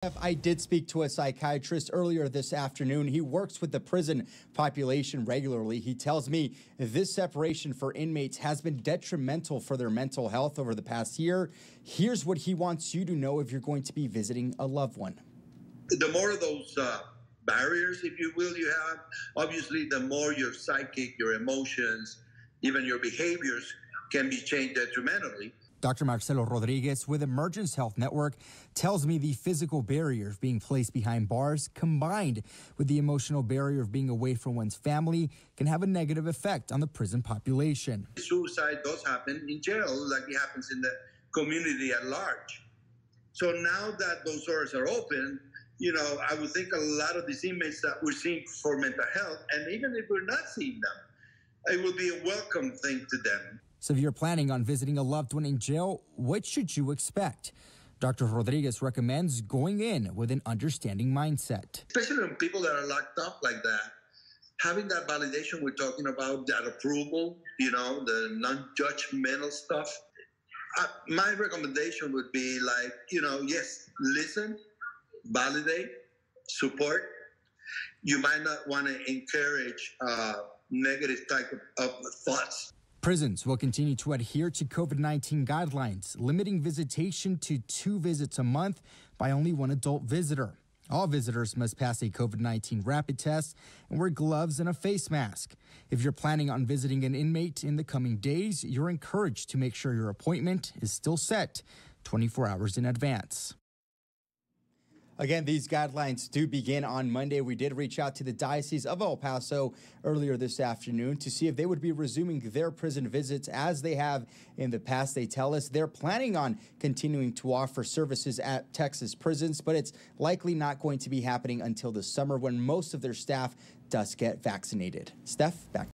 I did speak to a psychiatrist earlier this afternoon. He works with the prison population regularly. He tells me this separation for inmates has been detrimental for their mental health over the past year. Here's what he wants you to know if you're going to be visiting a loved one. The more of those barriers, if you will, you have, obviously, the more your psychic, your emotions, even your behaviors can be changed detrimentally. Dr. Marcelo Rodriguez with Emergence Health Network tells me the physical barrier of being placed behind bars combined with the emotional barrier of being away from one's family can have a negative effect on the prison population. Suicide does happen in jail like it happens in the community at large. So now that those doors are open, I would think a lot of these inmates that we're seeing for mental health, and even if we're not seeing them, it will be a welcome thing to them. So if you're planning on visiting a loved one in jail, what should you expect? Dr. Rodriguez recommends going in with an understanding mindset. Especially when people that are locked up like that, having that validation we're talking about, that approval, the non-judgmental stuff. My recommendation would be like, yes, listen, validate, support. You might not want to encourage negative type of thoughts. Prisons will continue to adhere to COVID-19 guidelines, limiting visitation to 2 visits a month by only 1 adult visitor. All visitors must pass a COVID-19 rapid test and wear gloves and a face mask. If you're planning on visiting an inmate in the coming days, you're encouraged to make sure your appointment is still set 24 hours in advance. Again, these guidelines do begin on Monday. We did reach out to the Diocese of El Paso earlier this afternoon to see if they would be resuming their prison visits as they have in the past. They tell us they're planning on continuing to offer services at Texas prisons, but it's likely not going to be happening until the summer when most of their staff does get vaccinated. Steph, back.